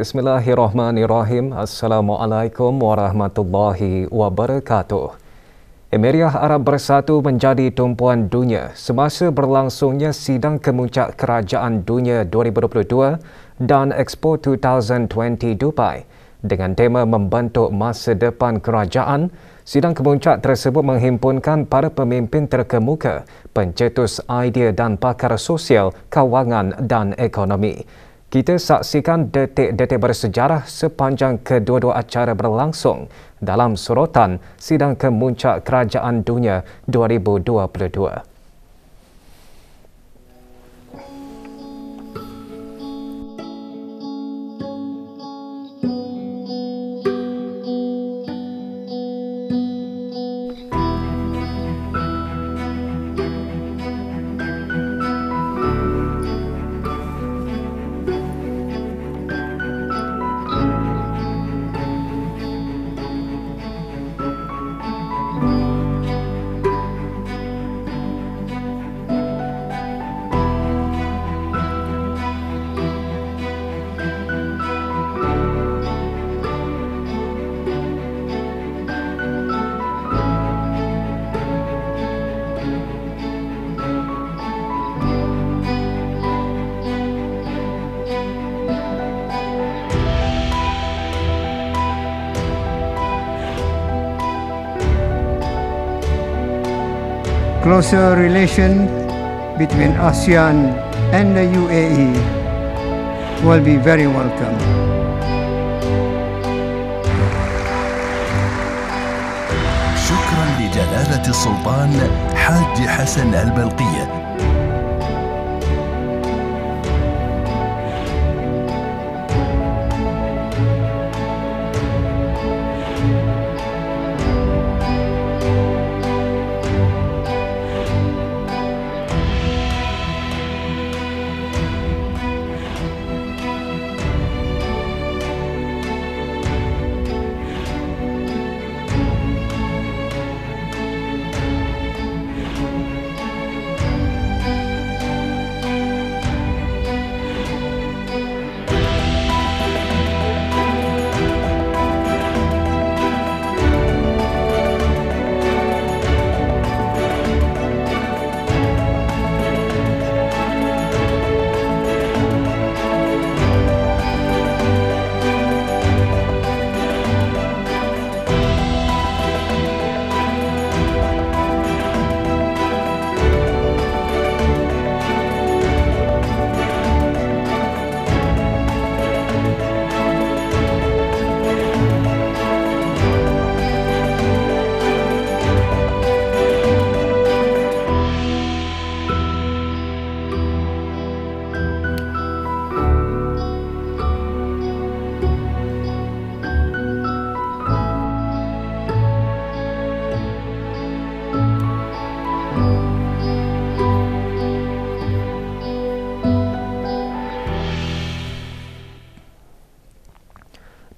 Bismillahirrahmanirrahim. Assalamualaikum warahmatullahi wabarakatuh. Emirat Arab Bersatu menjadi tumpuan dunia semasa berlangsungnya Sidang Kemuncak Kerajaan Dunia 2022 dan Expo 2020 Dubai. Dengan tema membentuk masa depan kerajaan, Sidang Kemuncak tersebut menghimpunkan para pemimpin terkemuka, pencetus idea dan pakar sosial, kawangan dan ekonomi. Kita saksikan detik-detik bersejarah sepanjang kedua-dua acara berlangsung dalam sorotan Sidang Kemuncak Kerajaan Dunia 2022. Closer relation between ASEAN and the UAE will be very welcome. شكرا لجلالة السلطان حاج حسن البلقية.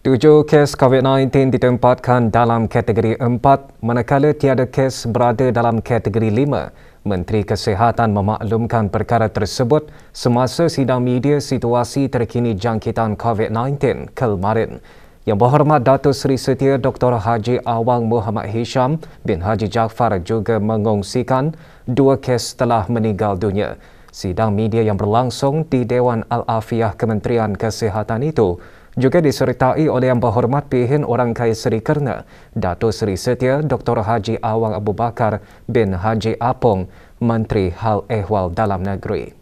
Tujuh kes COVID-19 ditempatkan dalam kategori 4 manakala tiada kes berada dalam kategori 5. Menteri Kesihatan memaklumkan perkara tersebut semasa sidang media situasi terkini jangkitan COVID-19 kemarin. Yang Berhormat Datuk Seri Setia Dr. Haji Awang Muhammad Hisham bin Haji Jaafar juga mengongsikan 2 kes telah meninggal dunia. Sidang media yang berlangsung di Dewan Al-Afiah Kementerian Kesihatan itu juga disertai oleh Yang Berhormat Pihin Orang Kaya Seri Kerna, Datuk Seri Setia Dr. Haji Awang Abu Bakar bin Haji Apong, Menteri Hal Ehwal Dalam Negeri.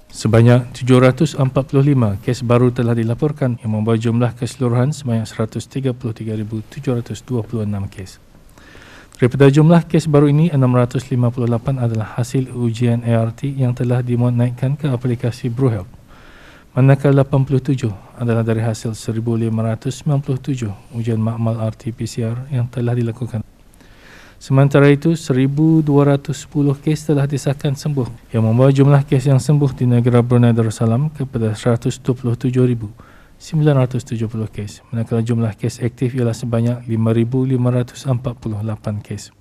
Sebanyak 745 kes baru telah dilaporkan yang membawa jumlah keseluruhan sebanyak 133,726 kes. Daripada jumlah kes baru ini, 658 adalah hasil ujian ART yang telah dinaikkan ke aplikasi BruHealth. Manakala 87 adalah dari hasil 1,597 ujian makmal RT-PCR yang telah dilakukan. Sementara itu, 1,210 kes telah disahkan sembuh yang membawa jumlah kes yang sembuh di negara Brunei Darussalam kepada 127,970 kes. Manakala jumlah kes aktif ialah sebanyak 5,548 kes.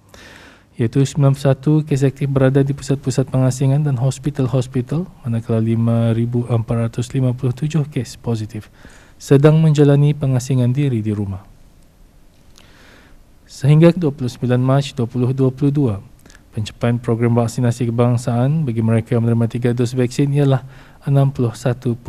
iaitu 91 kes aktif berada di pusat-pusat pengasingan dan hospital-hospital, manakala 5,457 kes positif sedang menjalani pengasingan diri di rumah. Sehingga 29 Mac 2022, pencapaian program vaksinasi kebangsaan bagi mereka yang menerima 3 dos vaksin ialah 61.2%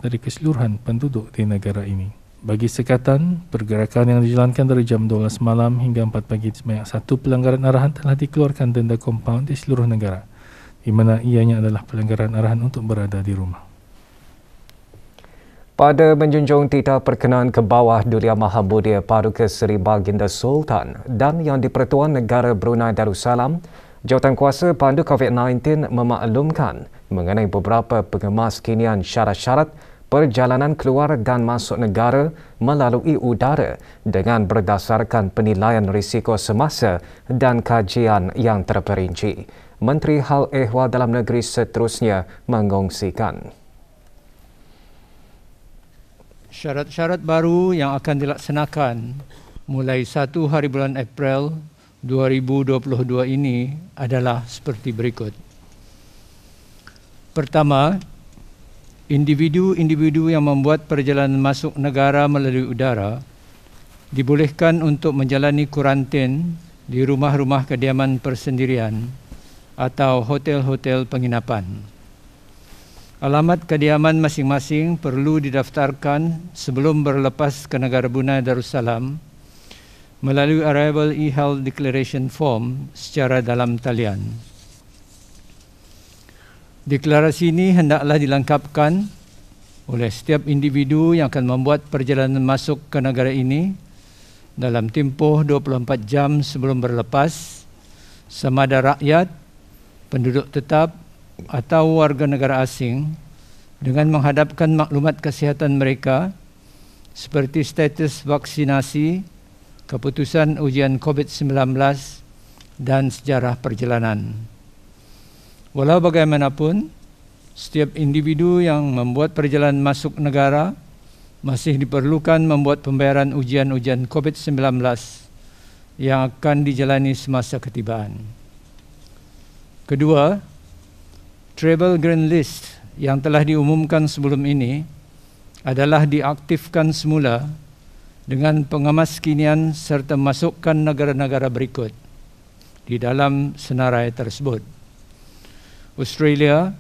dari keseluruhan penduduk di negara ini. Bagi sekatan, pergerakan yang dijalankan dari jam 12 malam hingga 4 pagi sebanyak 1 pelanggaran arahan telah dikeluarkan denda kompaun di seluruh negara, di mana ianya adalah pelanggaran arahan untuk berada di rumah. Pada menjunjung titah perkenaan ke bawah Duli Yang Maha Mulia Paduka Seri Baginda Sultan dan Yang di-Pertuan Negara Brunei Darussalam, Jawatankuasa Pandu COVID-19 memaklumkan mengenai beberapa pengemas kinian syarat-syarat perjalanan keluar dan masuk negara melalui udara dengan berdasarkan penilaian risiko semasa dan kajian yang terperinci. Menteri Hal Ehwal Dalam Negeri seterusnya mengongsikan. Syarat-syarat baru yang akan dilaksanakan mulai 1 hari bulan April 2022 ini adalah seperti berikut. Pertama, individu-individu yang membuat perjalanan masuk negara melalui udara dibolehkan untuk menjalani kuarantin di rumah-rumah kediaman persendirian atau hotel-hotel penginapan. Alamat kediaman masing-masing perlu didaftarkan sebelum berlepas ke negara Brunei Darussalam melalui Arrival E-Health Declaration Form secara dalam talian. Deklarasi ini hendaklah dilengkapkan oleh setiap individu yang akan membuat perjalanan masuk ke negara ini dalam tempoh 24 jam sebelum berlepas, sama ada rakyat, penduduk tetap atau warga negara asing, dengan menghadapkan maklumat kesihatan mereka seperti status vaksinasi, keputusan ujian COVID-19 dan sejarah perjalanan. Walau bagaimanapun, setiap individu yang membuat perjalanan masuk negara masih diperlukan membuat pembayaran ujian-ujian COVID-19 yang akan dijalani semasa ketibaan. Kedua, Travel Green List yang telah diumumkan sebelum ini adalah diaktifkan semula dengan pengemaskinian serta masukkan negara-negara berikut di dalam senarai tersebut: Australia,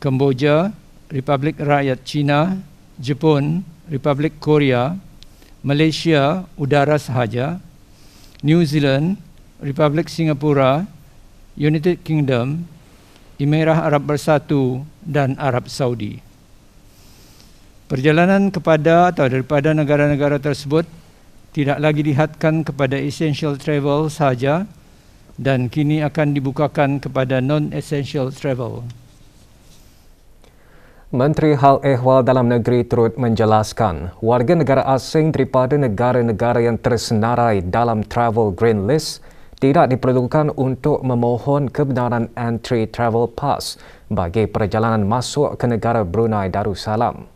Kemboja, Republik Rakyat China, Jepun, Republik Korea, Malaysia udara sahaja, New Zealand, Republik Singapura, United Kingdom, Emirat Arab Bersatu dan Arab Saudi. Perjalanan kepada atau daripada negara-negara tersebut tidak lagi dihadkan kepada essential travel sahaja dan kini akan dibukakan kepada non-essential travel. Menteri Hal Ehwal Dalam Negeri turut menjelaskan warga negara asing daripada negara-negara yang tersenarai dalam Travel Green List tidak diperlukan untuk memohon kebenaran entry travel pass bagi perjalanan masuk ke negara Brunei Darussalam.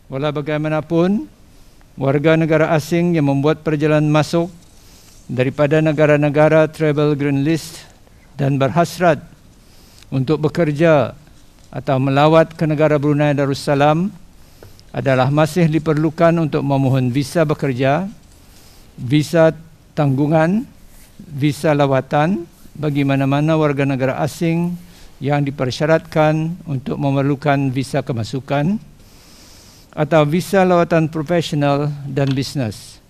Walau bagaimanapun, warga negara asing yang membuat perjalanan masuk daripada negara-negara Travel Green List dan berhasrat untuk bekerja atau melawat ke negara Brunei Darussalam adalah masih diperlukan untuk memohon visa bekerja, visa tanggungan, visa lawatan bagi mana-mana warga negara asing yang dipersyaratkan untuk memerlukan visa kemasukan atau visa lawatan profesional dan bisnes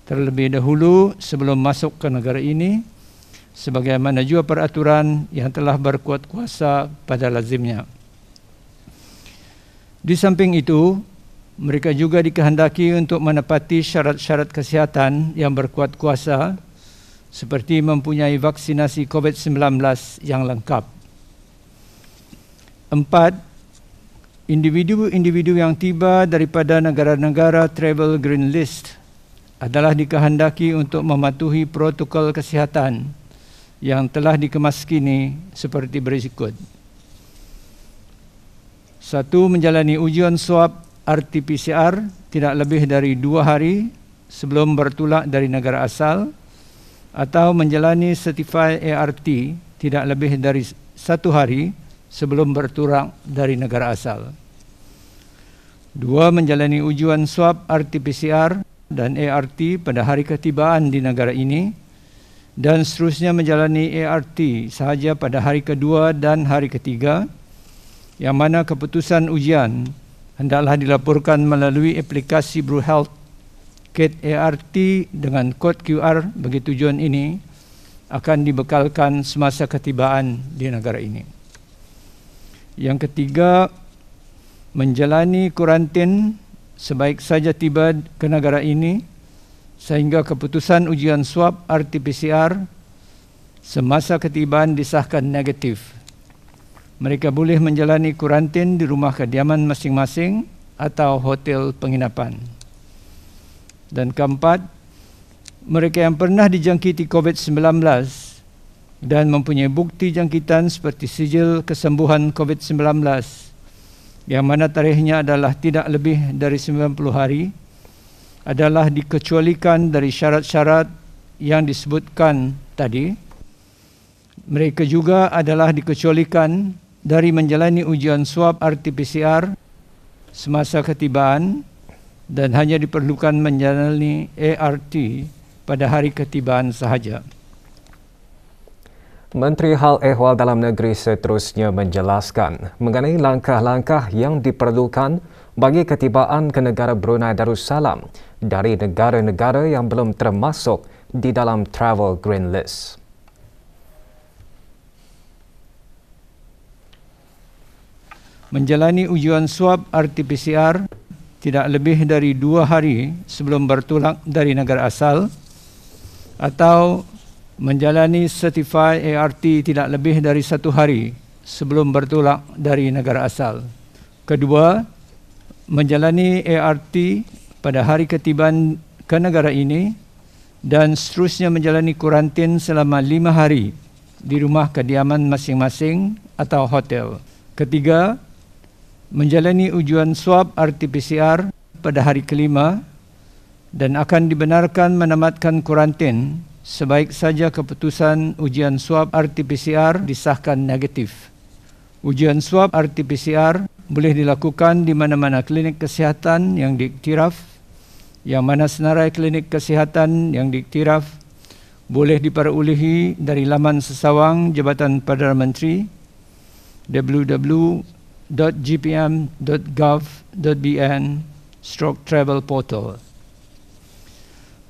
terlebih dahulu sebelum masuk ke negara ini, sebagaimana juga peraturan yang telah berkuat kuasa pada lazimnya. Di samping itu, mereka juga dikehendaki untuk menepati syarat-syarat kesihatan yang berkuat kuasa seperti mempunyai vaksinasi COVID-19 yang lengkap. 4. Individu-individu yang tiba daripada negara-negara Travel Green List adalah dikehendaki untuk mematuhi protokol kesihatan yang telah dikemaskini seperti berikut. 1. Menjalani ujian swab RT-PCR tidak lebih dari 2 hari sebelum bertolak dari negara asal atau menjalani Certified ART tidak lebih dari 1 hari sebelum bertolak dari negara asal. 2. Menjalani ujian swab RT-PCR dan ART pada hari ketibaan di negara ini dan seterusnya menjalani ART sahaja pada hari kedua dan hari ketiga, yang mana keputusan ujian hendaklah dilaporkan melalui aplikasi BruHealth Kit ART dengan kod QR bagi tujuan ini akan dibekalkan semasa ketibaan di negara ini. Yang ketiga, menjalani kuarantin sebaik saja tiba ke negara ini sehingga keputusan ujian swab RT-PCR semasa ketibaan disahkan negatif. Mereka boleh menjalani kuarantin di rumah kediaman masing-masing atau hotel penginapan. Dan keempat, mereka yang pernah dijangkiti COVID-19 dan mempunyai bukti jangkitan seperti sijil kesembuhan COVID-19 yang mana tarikhnya adalah tidak lebih dari 90 hari adalah dikecualikan dari syarat-syarat yang disebutkan tadi. Mereka juga adalah dikecualikan dari menjalani ujian swab RT-PCR semasa ketibaan dan hanya diperlukan menjalani ART pada hari ketibaan sahaja. Menteri Hal Ehwal Dalam Negeri seterusnya menjelaskan mengenai langkah-langkah yang diperlukan bagi ketibaan ke negara Brunei Darussalam dari negara-negara yang belum termasuk di dalam Travel Green List. Menjalani ujian swab RT-PCR tidak lebih dari 2 hari sebelum bertolak dari negara asal atau menjalani Certified ART tidak lebih dari 1 hari sebelum bertolak dari negara asal. Kedua, menjalani ART pada hari ketibaan ke negara ini dan seterusnya menjalani kuarantin selama 5 hari di rumah kediaman masing-masing atau hotel. Ketiga, menjalani ujian swab RT-PCR pada hari kelima dan akan dibenarkan menamatkan kuarantin sebaik saja keputusan ujian swab RT-PCR disahkan negatif. Ujian swab RT-PCR boleh dilakukan di mana-mana klinik kesihatan yang diiktiraf, yang mana senarai klinik kesihatan yang diiktiraf boleh diperolehi dari laman sesawang Jabatan Perdana Menteri www.gpm.gov.bn/travel portal.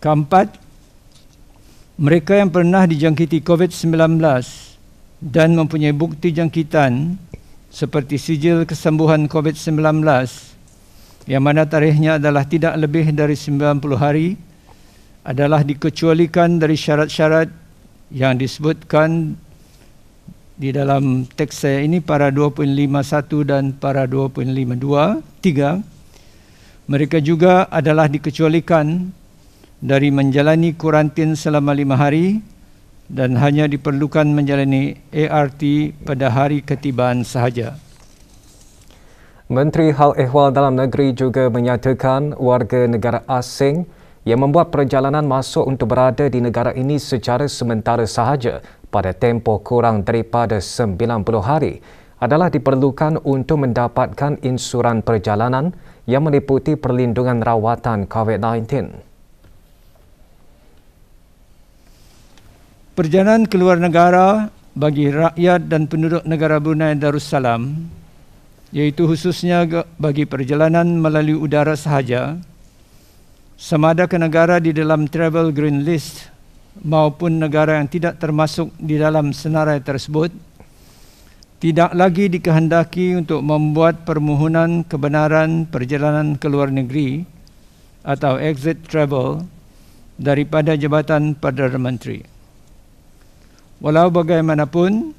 Keempat, mereka yang pernah dijangkiti COVID-19 dan mempunyai bukti jangkitan seperti sijil kesembuhan COVID-19 yang mana tarikhnya adalah tidak lebih dari 90 hari adalah dikecualikan dari syarat-syarat yang disebutkan di dalam teks saya ini para 2.51 dan para 2.52. 3. Mereka juga adalah dikecualikan dari menjalani kuarantin selama 5 hari dan hanya diperlukan menjalani ART pada hari ketibaan sahaja. Menteri Hal Ehwal Dalam Negeri juga menyatakan warga negara asing yang membuat perjalanan masuk untuk berada di negara ini secara sementara sahaja pada tempoh kurang daripada 90 hari adalah diperlukan untuk mendapatkan insuran perjalanan yang meliputi perlindungan rawatan COVID-19. Perjalanan keluar negara bagi rakyat dan penduduk negara Brunei Darussalam, iaitu khususnya bagi perjalanan melalui udara sahaja, sama ada ke negara di dalam Travel Green List maupun negara yang tidak termasuk di dalam senarai tersebut, tidak lagi dikehendaki untuk membuat permohonan kebenaran perjalanan ke luar negeri atau exit travel daripada Jabatan Perdana Menteri. Walau bagaimanapun,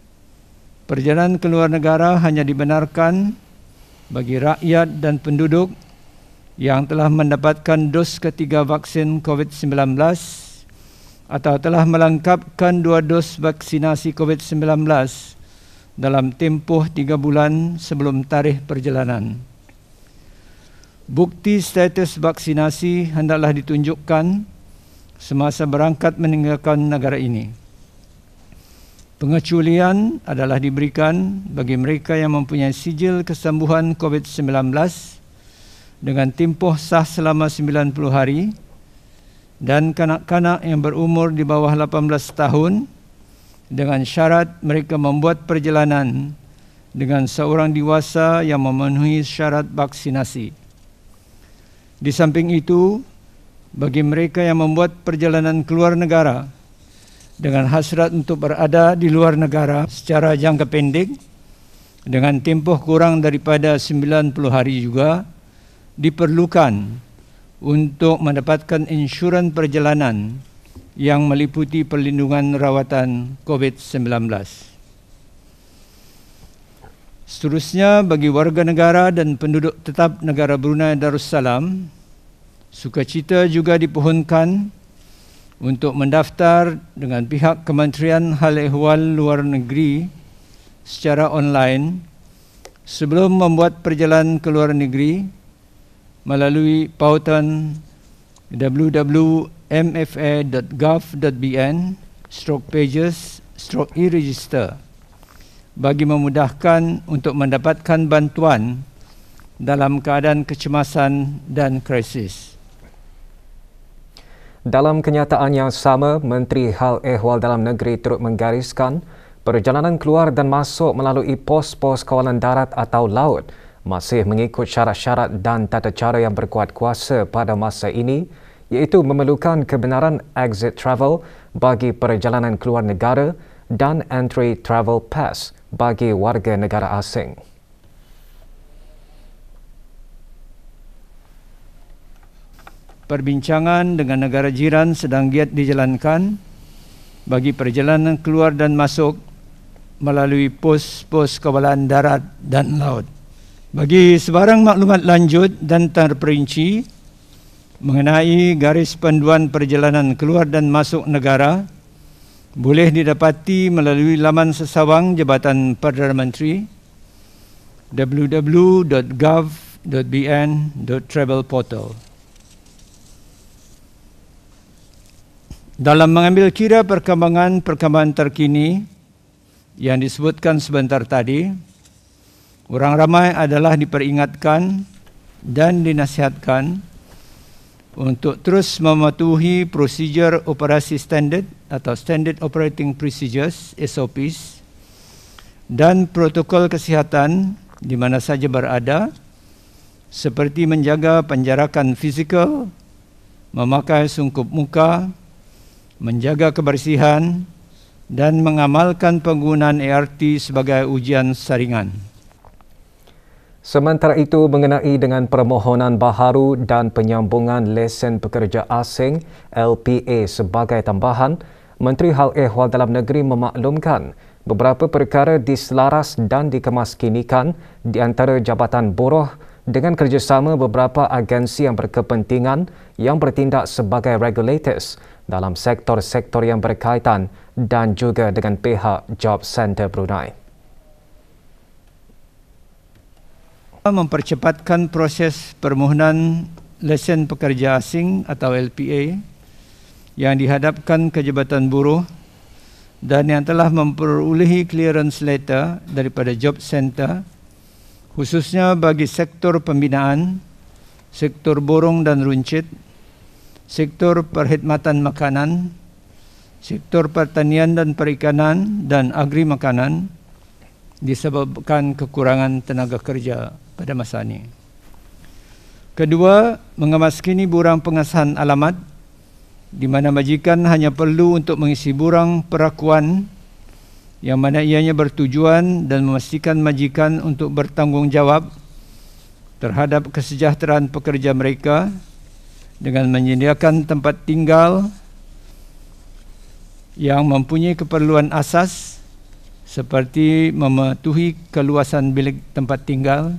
perjalanan ke luar negara hanya dibenarkan bagi rakyat dan penduduk yang telah mendapatkan dos ketiga vaksin COVID-19 atau telah melengkapkan 2 dos vaksinasi COVID-19 dalam tempoh 3 bulan sebelum tarikh perjalanan. Bukti status vaksinasi hendaklah ditunjukkan semasa berangkat meninggalkan negara ini. Pengecualian adalah diberikan bagi mereka yang mempunyai sijil kesembuhan COVID-19 dengan tempoh sah selama 90 hari dan kanak-kanak yang berumur di bawah 18 tahun dengan syarat mereka membuat perjalanan dengan seorang dewasa yang memenuhi syarat vaksinasi. Di samping itu, bagi mereka yang membuat perjalanan keluar negara dengan hasrat untuk berada di luar negara secara jangka pendek dengan tempoh kurang daripada 90 hari juga diperlukan untuk mendapatkan insurans perjalanan yang meliputi perlindungan rawatan COVID-19. Seterusnya, bagi warga negara dan penduduk tetap negara Brunei Darussalam, sukacita juga dipohonkan untuk mendaftar dengan pihak Kementerian Hal Ehwal Luar Negeri secara online sebelum membuat perjalanan ke luar negeri melalui pautan www.mfa.gov.bn/pages/e-register bagi memudahkan untuk mendapatkan bantuan dalam keadaan kecemasan dan krisis. Dalam kenyataan yang sama, Menteri Hal Ehwal Dalam Negeri turut menggariskan perjalanan keluar dan masuk melalui pos-pos kawalan darat atau laut masih mengikut syarat-syarat dan tata cara yang berkuat kuasa pada masa ini, iaitu memerlukan kebenaran exit travel bagi perjalanan keluar negara dan entry travel pass bagi warga negara asing. Perbincangan dengan negara jiran sedang giat dijalankan bagi perjalanan keluar dan masuk melalui pos-pos kawalan darat dan laut. Bagi sebarang maklumat lanjut dan terperinci mengenai garis panduan perjalanan keluar dan masuk negara, boleh didapati melalui laman sesawang Jabatan Perdana Menteri www.gov.bn.travel portal. Dalam mengambil kira perkembangan terkini yang disebutkan sebentar tadi, orang ramai adalah diperingatkan dan dinasihatkan untuk terus mematuhi prosedur operasi standard atau Standard Operating Procedures (SOPs) dan protokol kesihatan di mana saja berada, seperti menjaga penjarakan fizikal, memakai sungkup muka, menjaga kebersihan dan mengamalkan penggunaan ART sebagai ujian saringan. Sementara itu, mengenai dengan permohonan baharu dan penyambungan lesen pekerja asing LPA sebagai tambahan, Menteri Hal Ehwal Dalam Negeri memaklumkan beberapa perkara diselaras dan dikemaskinikan di antara Jabatan Buruh dengan kerjasama beberapa agensi yang berkepentingan yang bertindak sebagai regulators dalam sektor-sektor yang berkaitan dan juga dengan pihak Job Centre Brunei. Mempercepatkan proses permohonan lesen pekerja asing atau LPA yang dihadapkan ke Jabatan Buruh dan yang telah memperolehi clearance letter daripada Job Centre, khususnya bagi sektor pembinaan, sektor borong dan runcit, sektor perkhidmatan makanan, sektor pertanian dan perikanan dan agri makanan disebabkan kekurangan tenaga kerja pada masa ini. Kedua, mengemaskini borang pengesahan alamat di mana majikan hanya perlu untuk mengisi borang perakuan yang mana ianya bertujuan dan memastikan majikan untuk bertanggungjawab terhadap kesejahteraan pekerja mereka dengan menyediakan tempat tinggal yang mempunyai keperluan asas seperti mematuhi keluasan bilik tempat tinggal,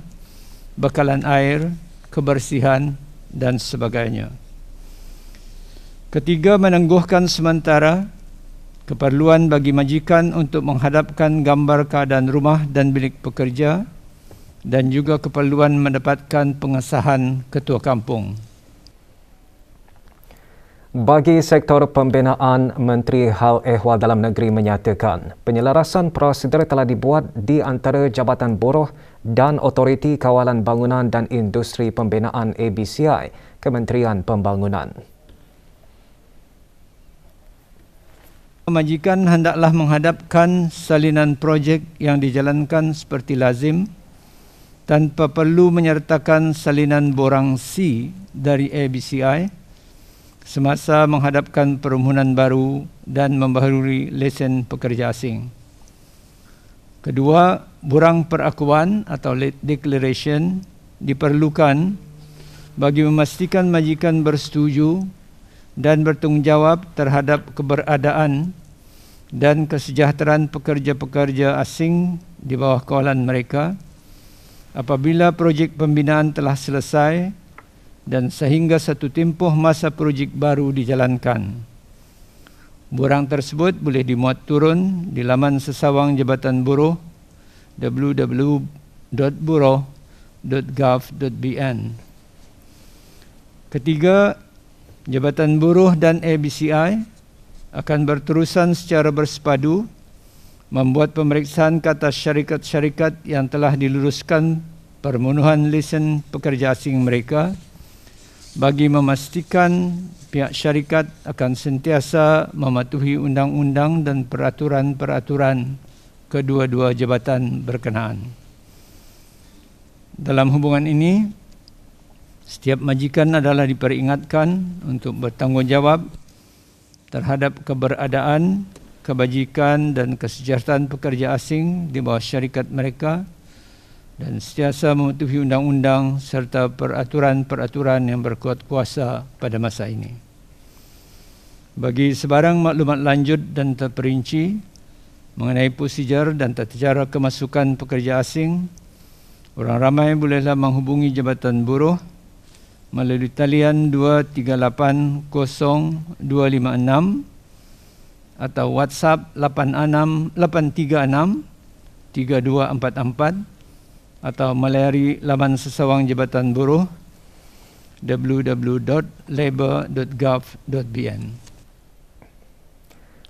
bekalan air, kebersihan dan sebagainya. Ketiga, menangguhkan sementara keperluan bagi majikan untuk menghadapkan gambar keadaan rumah dan bilik pekerja dan juga keperluan mendapatkan pengesahan ketua kampung. Bagi sektor pembinaan, Menteri Hal Ehwal Dalam Negeri menyatakan penyelarasan prosedur telah dibuat di antara Jabatan Buruh dan Otoriti Kawalan Bangunan dan Industri Pembinaan ABCI, Kementerian Pembangunan. Majikan hendaklah menghadapkan salinan projek yang dijalankan seperti lazim tanpa perlu menyertakan salinan borang C dari ABCI semasa menghadapkan permohonan baru dan membaharui lesen pekerja asing. Kedua, borang perakuan atau late declaration diperlukan bagi memastikan majikan bersetuju dan bertanggungjawab terhadap keberadaan dan kesejahteraan pekerja-pekerja asing di bawah kawalan mereka apabila projek pembinaan telah selesai dan sehingga satu tempoh masa projek baru dijalankan. Borang tersebut boleh dimuat turun di laman sesawang Jabatan Buruh www.buruh.gov.bn. Ketiga, Jabatan Buruh dan ABCI akan berterusan secara bersepadu membuat pemeriksaan ke atas syarikat-syarikat yang telah diluluskan permohonan lesen pekerja asing mereka bagi memastikan pihak syarikat akan sentiasa mematuhi undang-undang dan peraturan-peraturan kedua-dua jabatan berkenaan. Dalam hubungan ini, setiap majikan adalah diperingatkan untuk bertanggungjawab terhadap keberadaan, kebajikan dan kesejahteraan pekerja asing di bawah syarikat mereka dan sentiasa mematuhi undang-undang serta peraturan-peraturan yang berkuat kuasa pada masa ini. Bagi sebarang maklumat lanjut dan terperinci mengenai prosedur dan tata cara kemasukan pekerja asing, orang ramai bolehlah menghubungi Jabatan Buruh melalui talian 2380256 atau WhatsApp 836 3244 atau melayari laman sesawang Jabatan Buruh www.labor.gov.bn.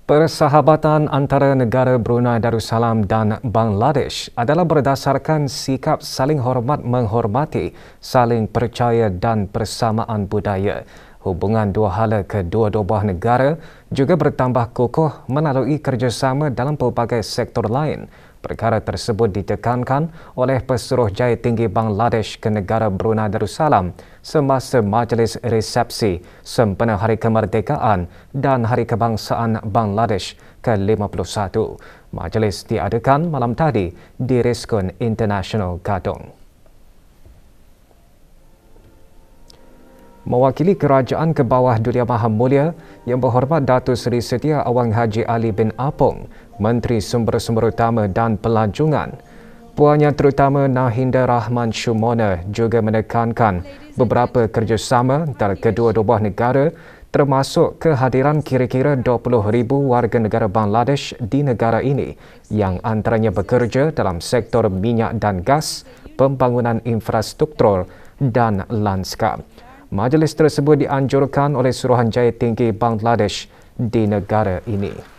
Persahabatan antara negara Brunei Darussalam dan Bangladesh adalah berdasarkan sikap saling hormat menghormati, saling percaya dan persamaan budaya. Hubungan dua hala kedua-dua buah negara juga bertambah kokoh melalui kerjasama dalam pelbagai sektor lain. Perkara tersebut ditekankan oleh Pesuruhjaya Tinggi Bangladesh ke negara Brunei Darussalam semasa majlis resepsi sempena Hari Kemerdekaan dan Hari Kebangsaan Bangladesh ke-51. Majlis diadakan malam tadi di Reskun International Gadong. Mewakili Kerajaan ke bawah Dulia Maha Mulia Yang Berhormat Datuk Seri Setia Awang Haji Ali bin Apong, Menteri Sumber-Sumber Utama dan Pelancongan, Puannya terutama Nahinda Rahman Shumona juga menekankan beberapa kerjasama antara kedua-dua buah negara termasuk kehadiran kira-kira 20,000 warga negara Bangladesh di negara ini yang antaranya bekerja dalam sektor minyak dan gas, pembangunan infrastruktur dan lanskap. Majlis tersebut dianjurkan oleh Suruhanjaya Tinggi Bangladesh di negara ini.